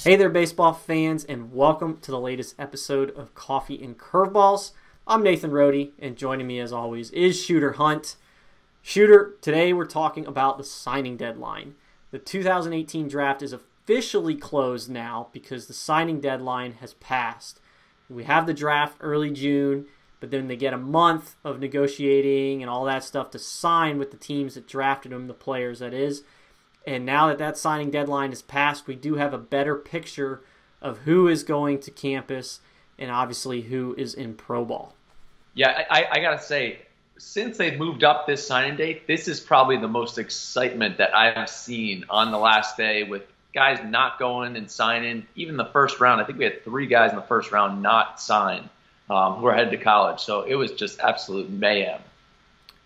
Hey there, baseball fans, and welcome to the latest episode of Coffee and Curveballs. I'm Nathan Rohde, and joining me as always is Shooter Hunt. Shooter, today we're talking about the signing deadline. The 2018 draft is officially closed now because the signing deadline has passed. We have the draft early June, but then they get a month of negotiating and all that stuff to sign with the teams that drafted them, the players that is. And now that that signing deadline is passed, we do have a better picture of who is going to campus and obviously who is in pro ball. Yeah, I got to say, since they've moved up this signing date, this is probably the most excitement that I've seen on the last day with guys not going and signing. Even the first round, I think we had 3 guys in the first round not sign who are headed to college. So it was just absolute mayhem.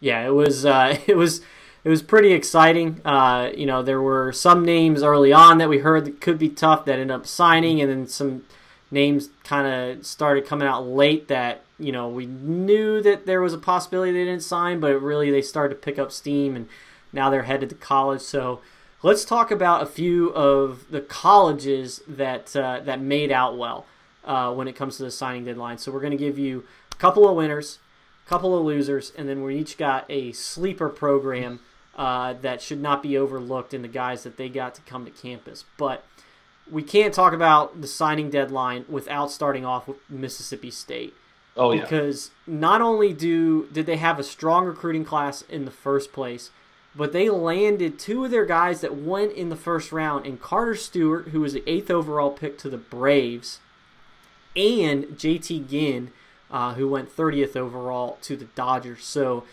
Yeah, it was pretty exciting. There were some names early on that we heard that could be tough that ended up signing, and then some names kind of started coming out late that, we knew that there was a possibility they didn't sign, but really they started to pick up steam, and now they're headed to college. So let's talk about a few of the colleges that made out well when it comes to the signing deadline. So we're going to give you a couple of winners, a couple of losers, and then we each got a sleeper program that should not be overlooked in the guys that they got to come to campus. But we can't talk about the signing deadline without starting off with Mississippi State. Oh, yeah. Because not only did they have a strong recruiting class in the first place, but they landed 2 of their guys that went in the first round in Carter Stewart, who was the 8th overall pick to the Braves, and JT Ginn, who went 30th overall to the Dodgers. So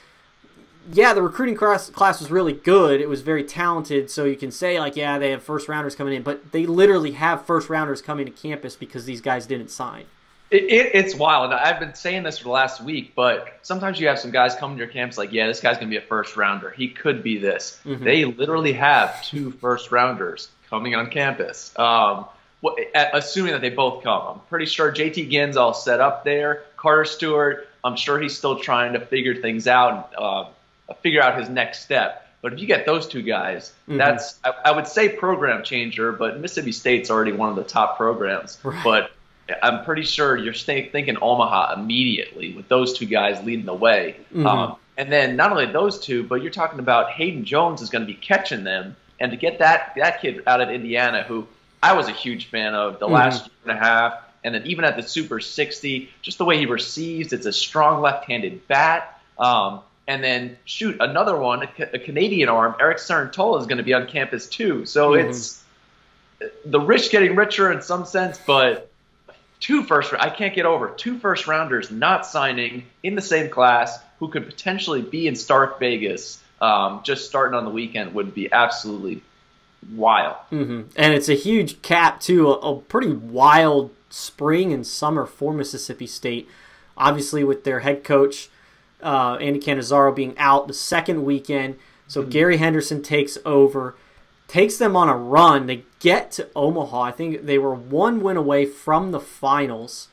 yeah, the recruiting class was really good. It was very talented, so you can say, they have first-rounders coming in, but they literally have first-rounders coming to campus because these guys didn't sign. It's wild. I've been saying this for the last week, but sometimes you have some guys come to your campus this guy's going to be a first-rounder. He could be this. Mm-hmm. They literally have 2 first-rounders coming on campus, assuming that they both come. I'm pretty sure JT Ginn's all set up there. Carter Stewart, I'm sure he's still trying to figure things out and figure out his next step. But if you get those 2 guys, mm-hmm. that's I would say program changer, but Mississippi State's already one of the top programs. Right. But I'm pretty sure you're thinking Omaha immediately with those 2 guys leading the way. Mm-hmm. And then not only those 2, but you're talking about Hayden Jones is going to be catching them. And to get that kid out of Indiana, who I was a huge fan of the last year and a half, and then even at the Super 60, just the way he receives, it's a strong left-handed bat. And then, another one, a Canadian arm, Eric Sarantola is going to be on campus too. So It's the rich getting richer in some sense, but I can't get over 2 first-rounders not signing in the same class who could potentially be in Stark Vegas just starting on the weekend would be absolutely wild. Mm-hmm. And it's a huge cap, too, a pretty wild spring and summer for Mississippi State. Obviously, with their head coach, Andy Cannizaro being out the second weekend. So Gary Henderson takes over, takes them on a run. They get to Omaha. I think they were 1 win away from the finals.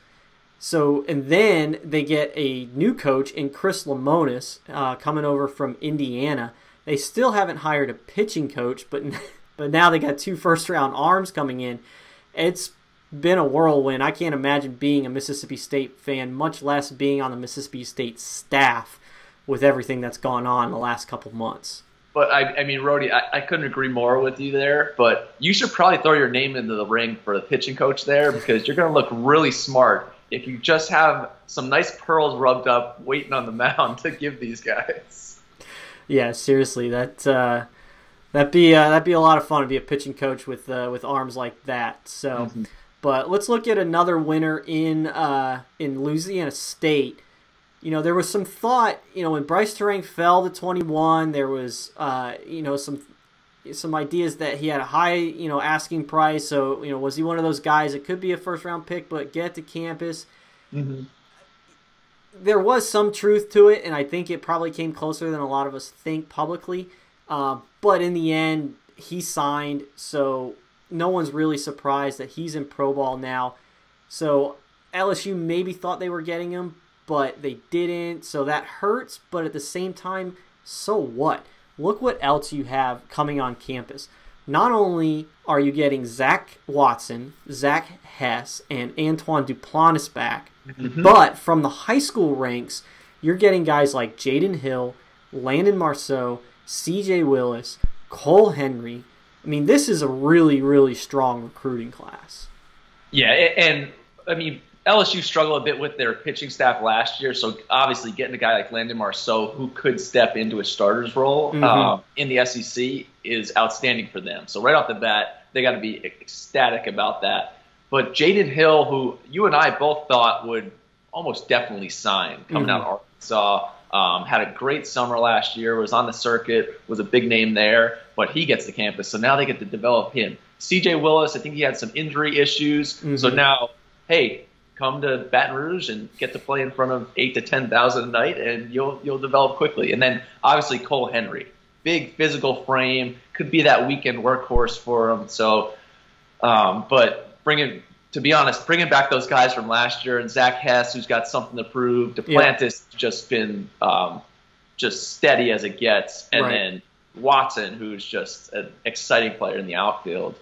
And then they get a new coach in Chris Lemonis coming over from Indiana. They still haven't hired a pitching coach, but now they got 2 first-round arms coming in. It's been a whirlwind. I can't imagine being a Mississippi State fan, much less being on the Mississippi State staff with everything that's gone on in the last couple months. But, I mean, Rhodey, I couldn't agree more with you there, but you should probably throw your name into the ring for the pitching coach there because you're going to look really smart if you just have some nice pearls rubbed up waiting on the mound to give these guys. Yeah, seriously, that'd be a lot of fun to be a pitching coach with arms like that. So. Mm-hmm. But let's look at another winner in Louisiana State. There was some thought, when Bryce Terang fell to 21, there was, some ideas that he had a high, asking price. So, was he one of those guys that could be a first-round pick but get to campus? Mm-hmm. There was some truth to it, and I think it probably came closer than a lot of us think publicly. But in the end, he signed, so no one's really surprised that he's in pro ball now. So LSU maybe thought they were getting him, but they didn't. So that hurts, but at the same time, so what? Look what else you have coming on campus. not only are you getting Zach Watson, Zach Hess, and Antoine Duplantis back, but from the high school ranks, you're getting guys like Jaden Hill, Landon Marceau, C.J. Willis, Cole Henry. I mean, this is a really, really strong recruiting class. Yeah, and I mean, LSU struggled a bit with their pitching staff last year, so obviously getting a guy like Landon Marceau who could step into a starter's role in the SEC is outstanding for them. So right off the bat, they got to be ecstatic about that. But Jaden Hill, who you and I both thought would almost definitely sign coming out of Arkansas, had a great summer last year, was on the circuit, was a big name there, but he gets to campus, so now they get to develop him. C.J. Willis, I think he had some injury issues, so now, hey, come to Baton Rouge and get to play in front of 8,000 to 10,000 a night, and you'll develop quickly. And then obviously Cole Henry, big physical frame, could be that weekend workhorse for him. So, but to be honest, bringing back those guys from last year and Zach Hess, who's got something to prove, Duplantis just been just steady as it gets, and then Watson, who's just an exciting player in the outfield.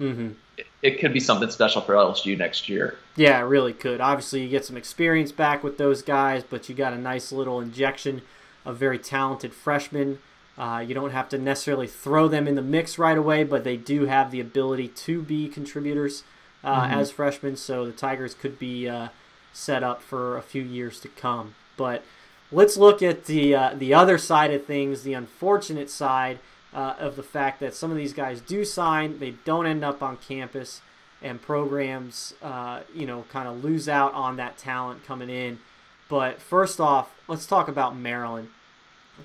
It could be something special for LSU next year. Yeah, it really could. Obviously, you get some experience back with those guys, but you got a nice little injection of very talented freshmen. You don't have to necessarily throw them in the mix right away, but they do have the ability to be contributors as freshmen, so the Tigers could be set up for a few years to come. But let's look at the other side of things, the unfortunate side of the fact that some of these guys do sign, they don't end up on campus, and programs, kind of lose out on that talent coming in. But first off, let's talk about Maryland.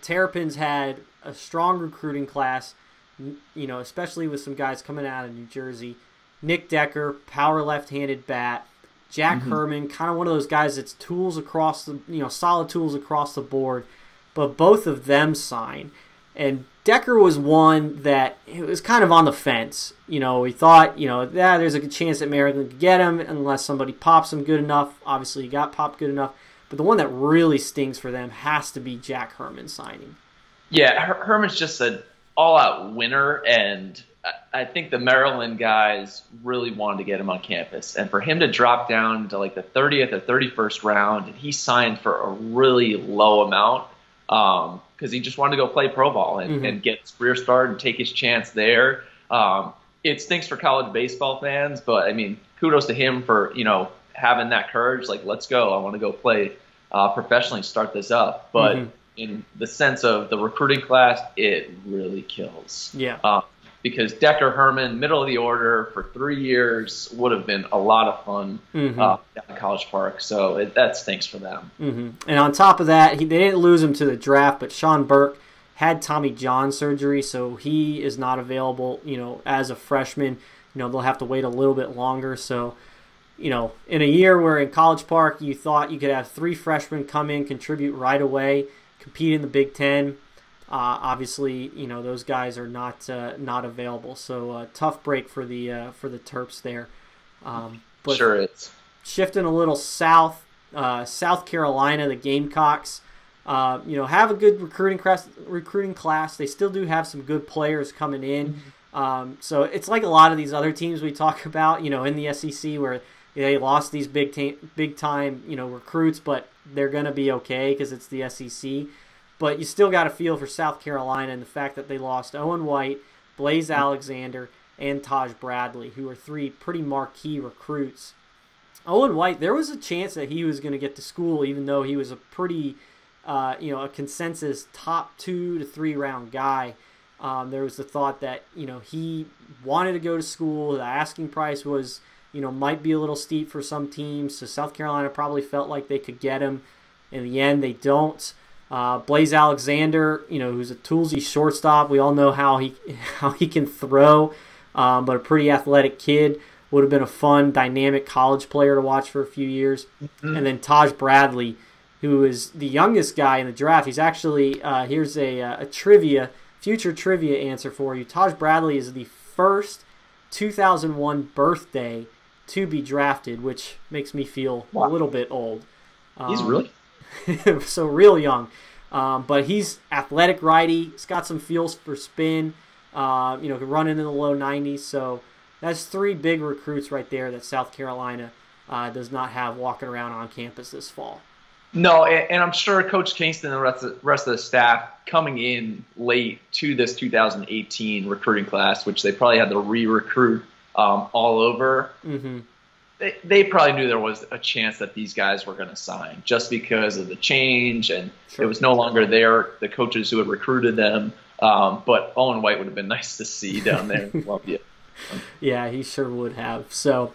Terrapins had a strong recruiting class, especially with some guys coming out of New Jersey. Nick Decker, power left-handed bat. Jack Herman, kind of one of those guys that's tools across the, solid tools across the board. But both of them sign. And Decker was one that it was kind of on the fence. We thought, there's a good chance that Maryland could get him unless somebody pops him good enough. Obviously, he got popped good enough. But the one that really stings for them has to be Jack Herman signing. Yeah, Herman's just an all-out winner, and I think the Maryland guys really wanted to get him on campus. And for him to drop down to like the 30th or 31st round, and he signed for a really low amount because he just wanted to go play pro ball and get his career start and take his chance there. It stinks for college baseball fans, but, I mean, kudos to him for, having that courage. Like, let's go. I want to go play professionally, start this up. But in the sense of the recruiting class, it really kills. Yeah. Because Decker, Herman, middle of the order for 3 years would have been a lot of fun down in College Park. So that stinks for them. And on top of that, they didn't lose him to the draft, but Sean Burke had Tommy John surgery, so he is not available, as a freshman. They'll have to wait a little bit longer. So, in a year where in College Park you thought you could have 3 freshmen come in, contribute right away, compete in the Big Ten, obviously, those guys are not available. So tough break for the Terps there. But sure is. Shifting a little south, South Carolina, the Gamecocks, have a good recruiting class. They still do have some good players coming in. So it's like a lot of these other teams we talk about, in the SEC where they lost these big time recruits, but they're going to be okay because it's the SEC. But you still got to feel for South Carolina and the fact that they lost Owen White, Blaze Alexander, and Taj Bradley, who are 3 pretty marquee recruits. Owen White, there was a chance that he was going to get to school, even though he was a pretty, a consensus top 2 to 3 round guy. There was the thought that, he wanted to go to school. The asking price was, might be a little steep for some teams. So South Carolina probably felt like they could get him. In the end, they don't. Blaze Alexander, who's a toolsy shortstop. We all know how he can throw, but a pretty athletic kid. Would have been a fun, dynamic college player to watch for a few years. And then Taj Bradley, who is the youngest guy in the draft. He's actually, here's a future trivia answer for you. Taj Bradley is the first 2001 birthday to be drafted, which makes me feel a little bit old. He's really? So real young. But he's athletic righty. He's got some feels for spin. Could run into the low 90s. So that's 3 big recruits right there that South Carolina does not have walking around on campus this fall. No, and I'm sure Coach Kingston and the rest of the staff coming in late to this 2018 recruiting class, which they probably had to re-recruit all over, they probably knew there was a chance that these guys were going to sign just because of the change, and it was no longer the coaches who had recruited them. But Owen White would have been nice to see down there in Columbia. Yeah, he sure would have. So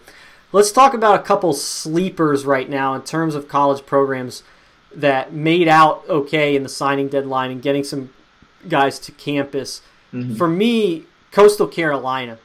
let's talk about a couple sleepers right now in terms of college programs that made out okay in the signing deadline and getting some guys to campus. For me, Coastal Carolina.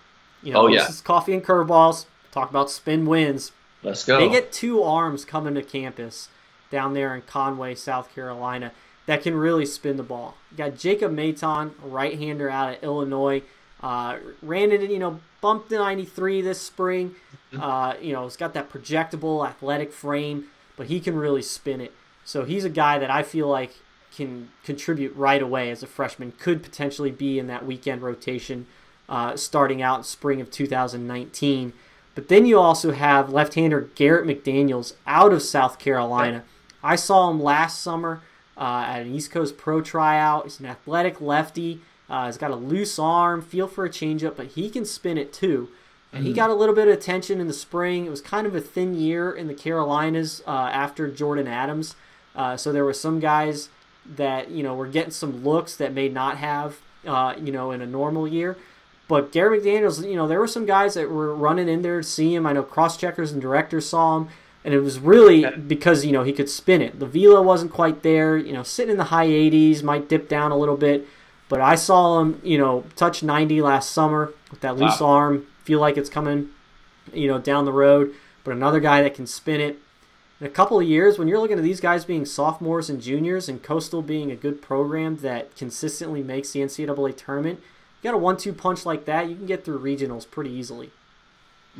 This is Coffee and Curveballs. Talk about spin wins. Let's go. They get 2 arms coming to campus down there in Conway, South Carolina, that can really spin the ball. You got Jacob Maton, a right-hander out of Illinois. Ran into, bumped to 93 this spring. He's got that projectable athletic frame, but he can really spin it. So he's a guy that I feel like can contribute right away as a freshman, could potentially be in that weekend rotation starting out in spring of 2019. But then you also have left-hander Garrett McDaniels out of South Carolina. I saw him last summer at an East Coast Pro tryout. He's an athletic lefty. He's got a loose arm, feel for a changeup, but he can spin it too. And he got a little bit of attention in the spring. It was kind of a thin year in the Carolinas after Jordan Adams. So there were some guys that, were getting some looks that may not have, in a normal year. But Garrett McDaniels, there were some guys that were running in there to see him. I know cross-checkers and directors saw him. And it was really because, he could spin it. The velo wasn't quite there, sitting in the high 80s, might dip down a little bit. But I saw him, touch 90 last summer with that loose arm. Feel like it's coming, down the road. But another guy that can spin it. In a couple of years, when you're looking at these guys being sophomores and juniors and Coastal being a good program that consistently makes the NCAA tournament, you got a 1-2 punch like that, you can get through regionals pretty easily.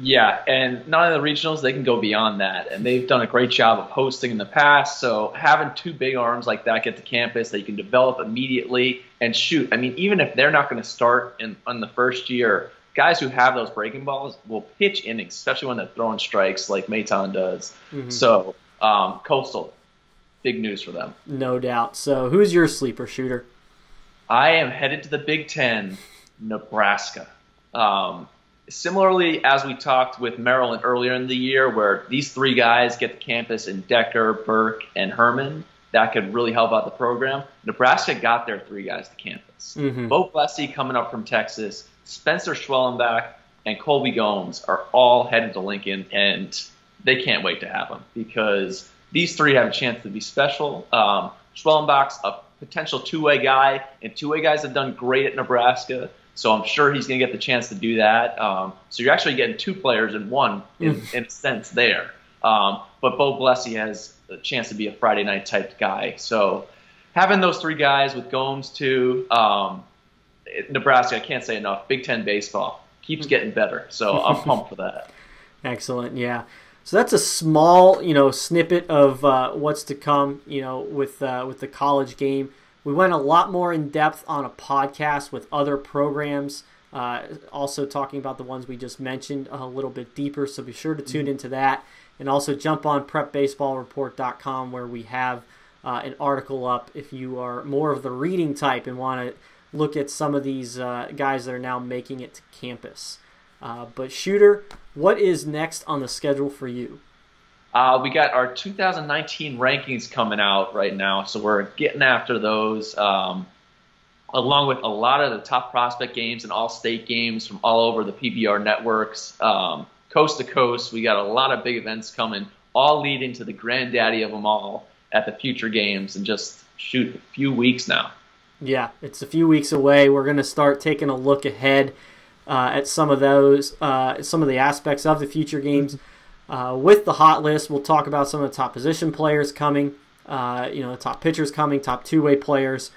Yeah, and not only the regionals, they can go beyond that. And they've done a great job of hosting in the past. So having 2 big arms like that get to campus that you can develop immediately and shoot. I mean, even if they're not going to start on the first year, guys who have those breaking balls will pitch innings, especially when they're throwing strikes like Maton does. So Coastal, big news for them. No doubt. So who's your sleeper shooter? I am headed to the Big Ten, Nebraska. Similarly, as we talked with Maryland earlier in the year, where these 3 guys get to campus in Decker, Burke, and Herman, that could really help out the program. Nebraska got their 3 guys to campus. Bo Blessey coming up from Texas, Spencer Schwellenbach, and Colby Gomes are all headed to Lincoln, and they can't wait to have them because these 3 have a chance to be special. Schwellenbach's a potential 2-way guy, and 2-way guys have done great at Nebraska. So I'm sure he's going to get the chance to do that. So you're actually getting 2 players in one, in a sense, there. But Bo Blessey has a chance to be a Friday night type guy. So having those 3 guys with Gomes too, Nebraska, I can't say enough. Big Ten baseball keeps getting better. So I'm pumped for that. Excellent, yeah. So that's a small, snippet of what's to come, with the college game. We went a lot more in depth on a podcast with other programs, also talking about the ones we just mentioned a little bit deeper. So be sure to tune into that, and also jump on prepbaseballreport.com where we have an article up if you are more of the reading type and want to look at some of these guys that are now making it to campus. But Shooter, what is next on the schedule for you? We got our 2019 rankings coming out right now, so we're getting after those, along with a lot of the top prospect games and all-state games from all over the PBR networks, coast to coast. We got a lot of big events coming, all leading to the granddaddy of them all at the Future Games in just, a few weeks now. Yeah, it's a few weeks away. We're going to start taking a look ahead at some of those, some of the aspects of the Future Games. With the hot list, we'll talk about some of the top position players coming, the top pitchers coming, top 2-way players.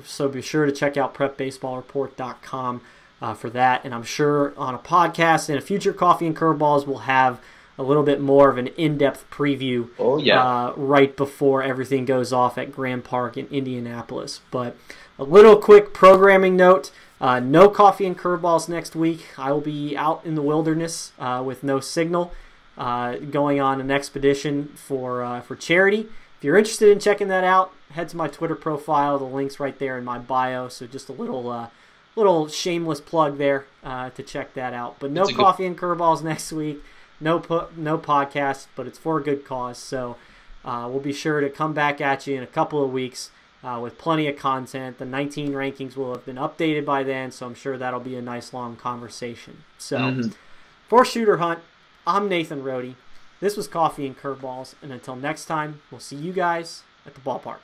So be sure to check out prepbaseballreport.com for that. And I'm sure on a podcast and a future Coffee and Curveballs, we'll have a little bit more of an in-depth preview right before everything goes off at Grand Park in Indianapolis. But a little quick programming note. No coffee and curveballs next week. I will be out in the wilderness with no signal, going on an expedition for charity. If you're interested in checking that out, head to my Twitter profile. The link's right there in my bio. So just a little shameless plug there to check that out. But no coffee and curveballs next week. No podcast, but it's for a good cause. So we'll be sure to come back at you in a couple of weeks with plenty of content. The 19 rankings will have been updated by then, so I'm sure that'll be a nice long conversation. So for Shooter Hunt, I'm Nathan Rohde. This was Coffee and Curveballs, and until next time, we'll see you guys at the ballpark.